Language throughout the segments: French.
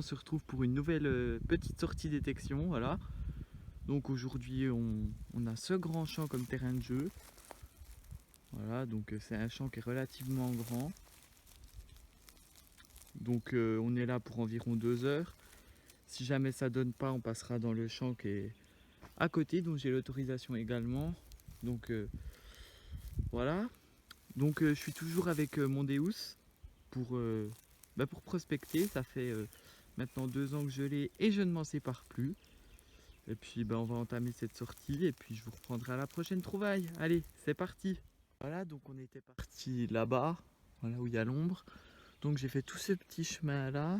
se retrouve pour une nouvelle petite sortie détection, voilà. Donc aujourd'hui on a ce grand champ comme terrain de jeu. Voilà, donc c'est un champ qui est relativement grand. Donc on est là pour environ 2 heures. Si jamais ça donne pas, on passera dans le champ qui est à côté, dont j'ai l'autorisation également. Donc voilà. Donc je suis toujours avec mon Deus pour prospecter. Ça fait maintenant 2 ans que je l'ai et je ne m'en sépare plus. Et puis on va entamer cette sortie et puis je vous reprendrai à la prochaine trouvaille. Allez, c'est parti. Voilà, donc on était parti là-bas, voilà où il y a l'ombre. Donc j'ai fait tout ce petit chemin là.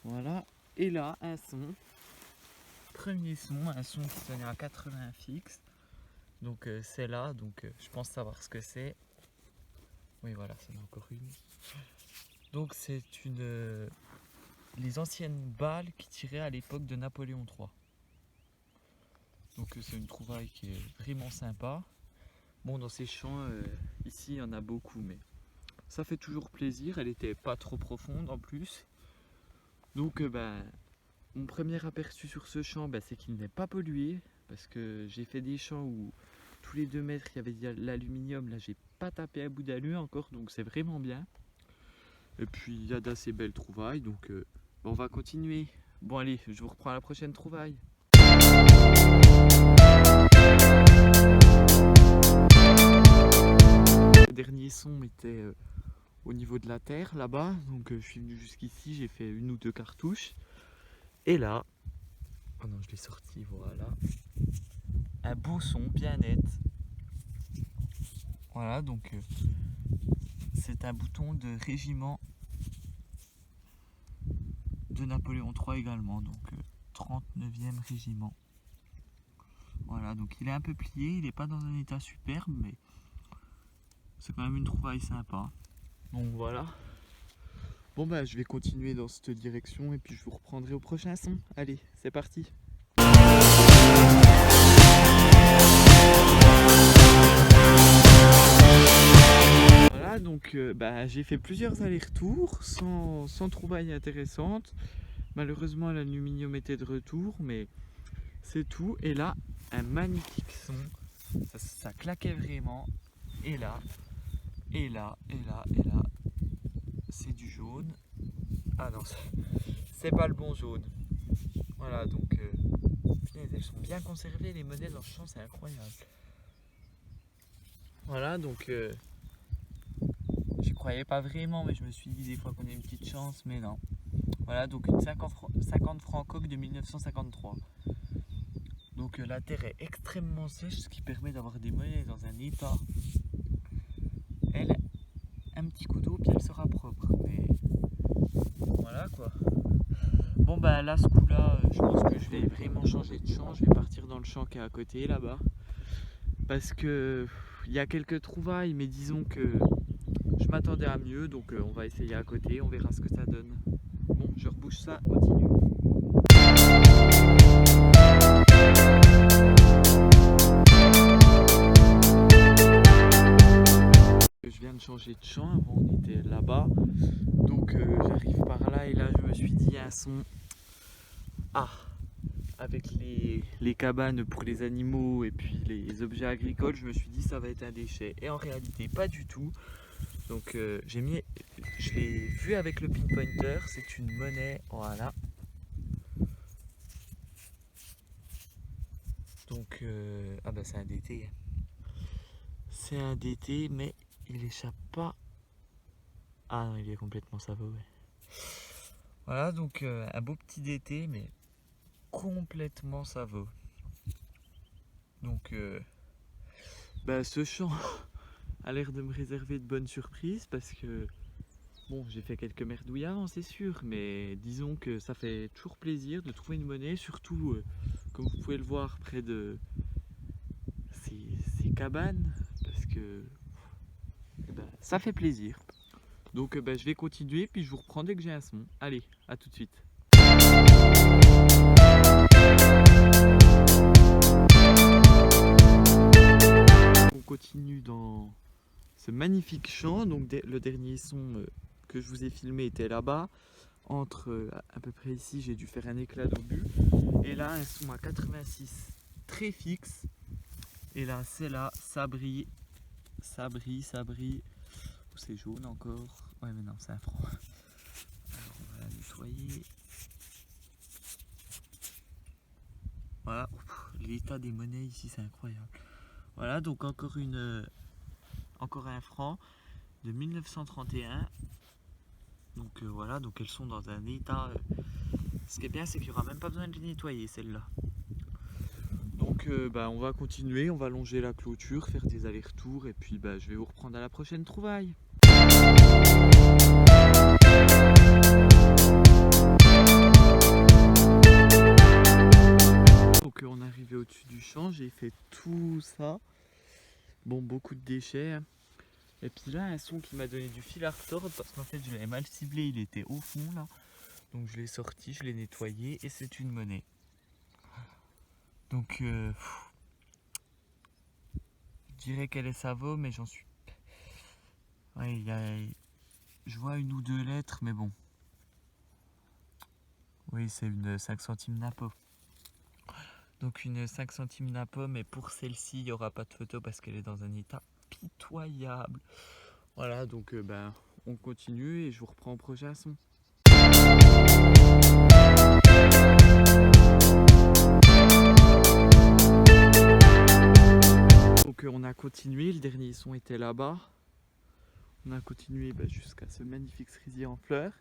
Voilà. Et là, un son. Premier son, un son qui sonnait à 80 fixe. Donc c'est là, donc je pense savoir ce que c'est. Oui voilà, c'en est encore une. Donc c'est les anciennes balles qui tiraient à l'époque de Napoléon III. Donc c'est une trouvaille qui est vraiment sympa. Bon, dans ces champs, ici il y en a beaucoup, mais ça fait toujours plaisir. Elle était pas trop profonde en plus. Donc mon premier aperçu sur ce champ, c'est qu'il n'est pas pollué. Parce que j'ai fait des champs où tous les 2 mètres il y avait de l'aluminium. Là j'ai pas tapé à bout d'allure encore, donc c'est vraiment bien. Et puis il y a d'assez belles trouvailles, donc on va continuer. Bon allez, je vous reprends à la prochaine trouvaille. Le dernier son était au niveau de la terre là-bas, donc je suis venu jusqu'ici, j'ai fait 1 ou 2 cartouches. Et là, oh non je l'ai sorti, voilà. Un beau son bien net. Voilà, donc c'est un bouton de régiment de Napoléon III également, donc 39e régiment. Voilà, donc il est un peu plié, il n'est pas dans un état superbe, mais c'est quand même une trouvaille sympa. Donc voilà. Bon je vais continuer dans cette direction et puis je vous reprendrai au prochain son. Allez, c'est parti. Voilà, donc j'ai fait plusieurs allers-retours sans trouvaille intéressante. Malheureusement l'aluminium était de retour, mais c'est tout. Et là, un magnifique son. Ça claquait vraiment. Et là, et là, et là, et là, c'est du jaune. Ah non, c'est pas le bon jaune. Voilà, donc elles sont bien conservées, les monnaies dans le champ, c'est incroyable. Voilà, donc je croyais pas vraiment, mais je me suis dit des fois qu'on a une petite chance, mais non. Voilà, donc une 50 francs coque de 1953. Donc la terre est extrêmement sèche, ce qui permet d'avoir des monnaies dans un état. Elle, un petit coup d'eau, puis elle sera propre. Mais voilà quoi. Bon là, ce coup-là, je pense que je vais vraiment changer de champ. Je vais partir dans le champ qui est à côté, là-bas. Parce que il y a quelques trouvailles, mais disons que je m'attendais à mieux. Donc on va essayer à côté, on verra ce que ça donne. Bon, je rebouche ça, continue. Je viens de changer de champ, avant on était là-bas, donc j'arrive par là et là je me suis dit un son. Ah, avec les cabanes pour les animaux et puis les objets agricoles, je me suis dit ça va être un déchet. Et en réalité pas du tout. Donc je l'ai vu avec le pinpointer, c'est une monnaie, voilà. Donc c'est un DT. C'est un DT mais il échappe pas. Ah non, il est complètement saveux, ouais. Voilà, donc un beau petit DT, mais complètement saveux. Donc ce champ a l'air de me réserver de bonnes surprises parce que bon, j'ai fait quelques merdouilles avant, c'est sûr, mais disons que ça fait toujours plaisir de trouver une monnaie, surtout comme vous pouvez le voir près de ces cabanes, parce que ça fait plaisir. Donc je vais continuer, puis je vous reprends dès que j'ai un son. Allez, à tout de suite. On continue dans ce magnifique champ. Donc le dernier son que je vous ai filmé était là-bas. entre à peu près ici, j'ai dû faire un éclat d'obus. Et là, elles sont à 86, très fixes. Et là, c'est là, ça brille. Ça brille, ça brille. Oh, c'est jaune encore. Ouais, mais non, c'est un franc. Alors, on va la nettoyer. Voilà, l'état des monnaies ici, c'est incroyable. Voilà, donc encore un franc de 1931. Donc voilà, donc elles sont dans un état. Ce qui est bien, c'est qu'il n'y aura même pas besoin de les nettoyer, celles-là. Donc on va continuer, on va longer la clôture, faire des allers-retours, et puis je vais vous reprendre à la prochaine trouvaille. Donc on est arrivé au-dessus du champ, j'ai fait tout ça. Bon, beaucoup de déchets. Et puis là, un son qui m'a donné du fil à retordre parce qu'en fait je l'avais mal ciblé, il était au fond là. Donc je l'ai sorti, je l'ai nettoyé et c'est une monnaie. Donc je dirais qu'elle est ça vaut, mais j'en suis. Ouais, je vois 1 ou 2 lettres, mais bon. Oui, c'est une 5 centimes Napo. Donc une 5 centimes Napo, mais pour celle-ci, il n'y aura pas de photo parce qu'elle est dans un état pitoyable. Voilà, donc on continue et je vous reprends au prochain son. Donc on a continué, le dernier son était là-bas. On a continué jusqu'à ce magnifique cerisier en fleurs.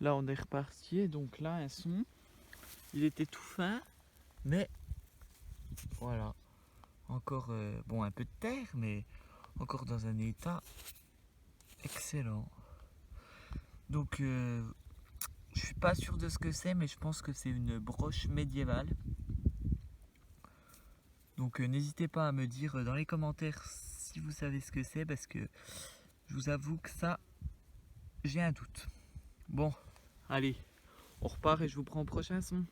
Là on est reparti et donc là un son, il était tout fin, mais voilà, encore un peu de terre, mais encore dans un état excellent. Donc je suis pas sûr de ce que c'est, mais je pense que c'est une broche médiévale. Donc n'hésitez pas à me dire dans les commentaires si vous savez ce que c'est, parce que je vous avoue que ça, j'ai un doute. Bon, allez, on repart et je vous prends au prochain son.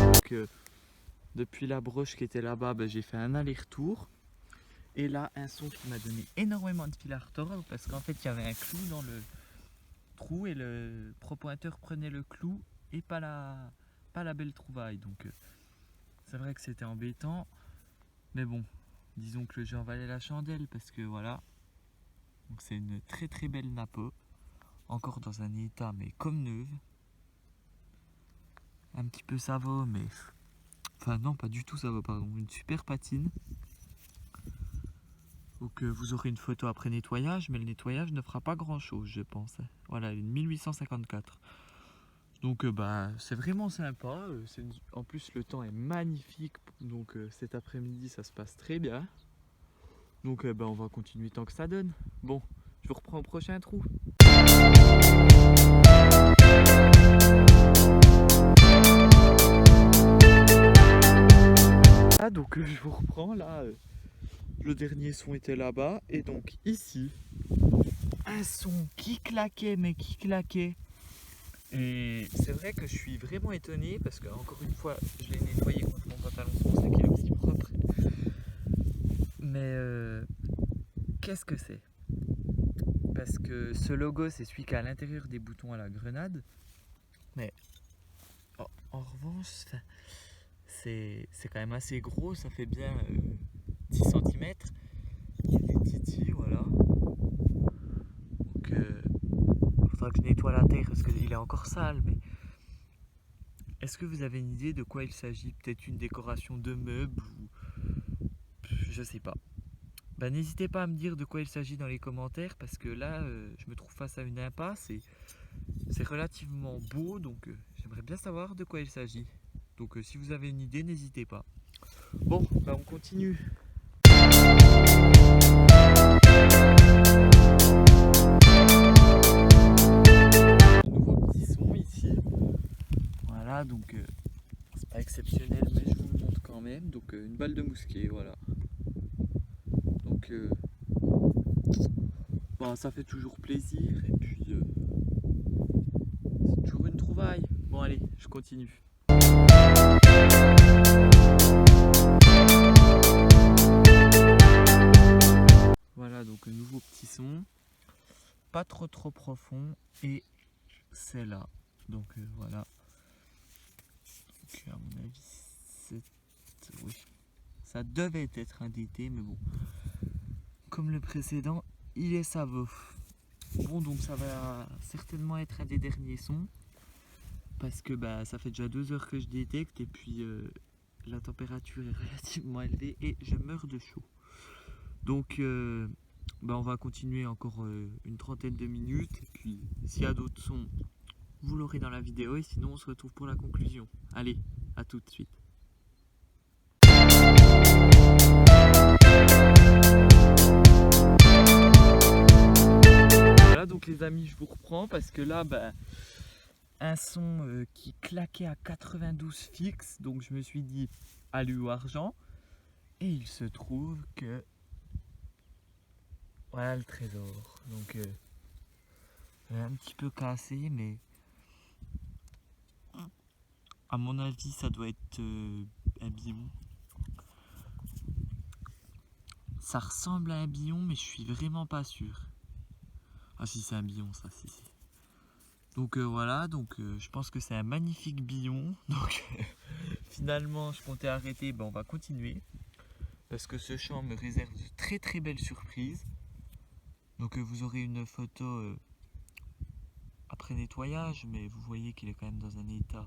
Donc, depuis la broche qui était là-bas, j'ai fait un aller-retour. Et là, un son qui m'a donné énormément de fil à retordre parce qu'en fait, il y avait un clou dans le trou et le propointeur prenait le clou et pas la belle trouvaille. Donc, c'est vrai que c'était embêtant. Mais bon, disons que le jeu en valait la chandelle parce que voilà. Donc, c'est une très très belle Napo. Encore dans un état, mais comme neuve. Un petit peu ça va, mais. Enfin, non, pas du tout ça va, pardon. Une super patine. Donc vous aurez une photo après nettoyage, mais le nettoyage ne fera pas grand chose, je pense. Voilà, une 1854. Donc c'est vraiment sympa. En plus le temps est magnifique, donc cet après-midi ça se passe très bien. Donc on va continuer tant que ça donne. Bon, je vous reprends au prochain trou. Ah, donc je vous reprends là. Le dernier son était là-bas, et donc ici, un son qui claquait, mais qui claquait. Et c'est vrai que je suis vraiment étonné parce que, encore une fois, je l'ai nettoyé contre mon pantalon, c'est pour ça qu'il est aussi propre. Mais qu'est-ce que c'est? Parce que ce logo, c'est celui qui a à l'intérieur des boutons à la grenade. Mais en revanche, c'est quand même assez gros, ça fait bien 10 cm. Il y a des titis, voilà. Donc il faudra que je nettoie la terre parce qu'il est encore sale. Mais est-ce que vous avez une idée de quoi il s'agit? Peut-être une décoration de meubles ou je sais pas. N'hésitez pas à me dire de quoi il s'agit dans les commentaires parce que là je me trouve face à une impasse et c'est relativement beau, donc j'aimerais bien savoir de quoi il s'agit. Donc si vous avez une idée, n'hésitez pas. Bon, on continue. Nouveau petit son ici. Voilà, donc c'est pas exceptionnel, mais je vous le montre quand même. Donc une balle de mousquet, voilà. Donc ça fait toujours plaisir et puis c'est toujours une trouvaille. Bon allez, je continue. voilà, donc un nouveau petit son. Pas trop profond. Et c'est là. Donc voilà. Donc, à mon avis, c'est... Oui. Ça devait être un DT, mais bon. Comme le précédent, il est saveux. Bon, donc ça va certainement être un des derniers sons. Parce que bah, ça fait déjà 2 heures que je détecte. Et puis la température est relativement élevée. Et je meurs de chaud. Donc bah, on va continuer encore une trentaine de minutes. Et puis s'il y a d'autres sons, vous l'aurez dans la vidéo. Et sinon, on se retrouve pour la conclusion. Allez, à tout de suite. Voilà, donc les amis, je vous reprends parce que là, bah, un son qui claquait à 92 fixe. Donc je me suis dit, alu ou argent. Et il se trouve que... Voilà le trésor. Donc un petit peu cassé, mais à mon avis, ça doit être un billon. Ça ressemble à un billon, mais je suis vraiment pas sûr. Ah si, c'est un billon, ça, si. Donc voilà, donc je pense que c'est un magnifique billon. Donc finalement, je comptais arrêter, ben, on va continuer. Parce que ce champ me réserve de très belles surprises. Donc vous aurez une photo après nettoyage, mais vous voyez qu'il est quand même dans un état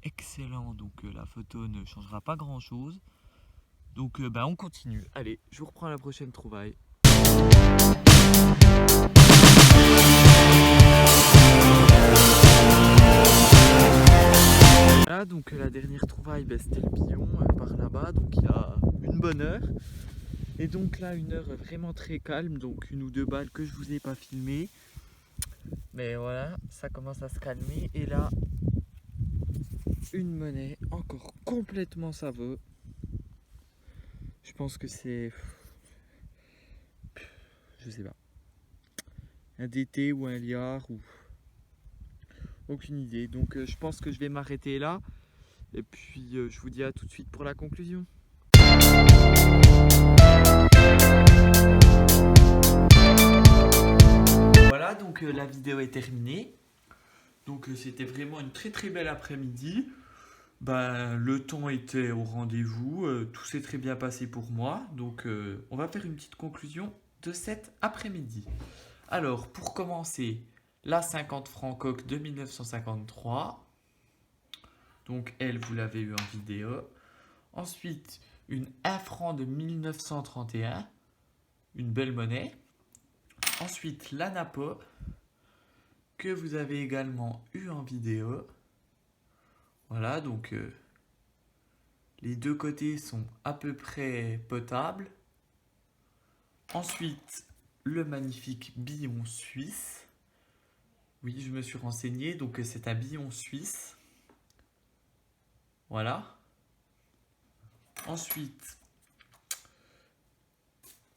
excellent. Donc la photo ne changera pas grand chose. Donc ben, on continue. Allez, je vous reprends à la prochaine trouvaille. Voilà, donc la dernière trouvaille, ben, c'était le billon par là-bas. Donc il y a une bonne heure. Et donc là, une heure vraiment très calme. Donc 1 ou 2 balles que je vous ai pas filmé. Mais voilà, ça commence à se calmer. Et là, une monnaie encore complètement saveux. Je pense que c'est... Je sais pas. Un DT ou un liard ou... Aucune idée. Donc je pense que je vais m'arrêter là. Et puis je vous dis à tout de suite pour la conclusion. Voilà, donc la vidéo est terminée. Donc c'était vraiment une très belle après-midi. Ben, le temps était au rendez-vous, tout s'est très bien passé pour moi. Donc on va faire une petite conclusion de cet après-midi. Alors pour commencer, la 50 francs coque de 1953. Donc elle, vous l'avez eu en vidéo. Ensuite, une 1 franc de 1931. Une belle monnaie. Ensuite, la Napo, que vous avez également eu en vidéo. Voilà, donc les deux côtés sont à peu près potables. Ensuite, le magnifique billon suisse. Oui, je me suis renseigné, donc c'est un billon suisse. Voilà. Ensuite,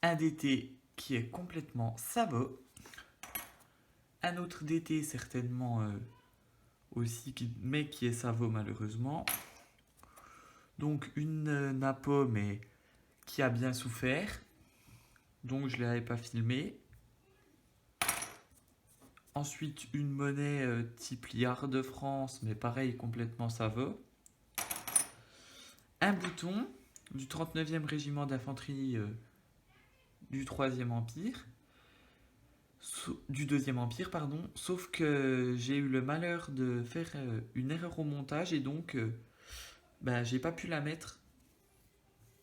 un DT qui est complètement sabot. Un autre DT certainement aussi, mais qui est savot malheureusement. Donc une Napo, mais qui a bien souffert. Donc je ne l'avais pas filmé. Ensuite une monnaie type liard de France, mais pareil, complètement savot. Un bouton du 39e régiment d'infanterie du 3e Empire. Du 2e Empire, pardon. Sauf que j'ai eu le malheur de faire une erreur au montage et donc j'ai pas pu la mettre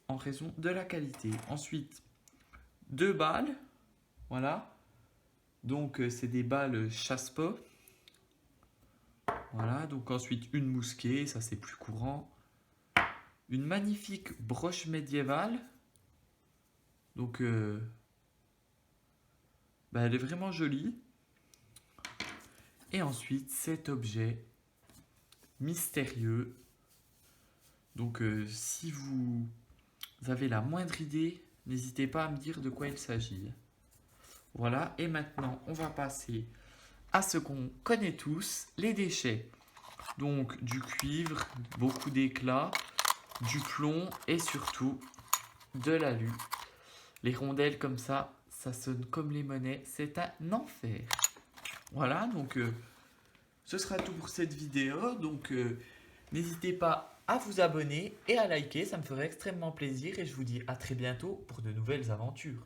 en raison de la qualité. Ensuite, 2 balles. Voilà. Donc c'est des balles chasse-pas. Voilà. Donc ensuite une mousquet, ça c'est plus courant. Une magnifique broche médiévale. Donc elle est vraiment jolie. Et ensuite cet objet mystérieux. Donc si vous avez la moindre idée, n'hésitez pas à me dire de quoi il s'agit. Voilà, et maintenant on va passer à ce qu'on connaît tous, les déchets. Donc du cuivre, beaucoup d'éclat, du plomb et surtout de l'alu. Les rondelles comme ça sonne comme les monnaies, c'est un enfer. Voilà, donc ce sera tout pour cette vidéo. Donc n'hésitez pas à vous abonner et à liker, ça me ferait extrêmement plaisir et je vous dis à très bientôt pour de nouvelles aventures.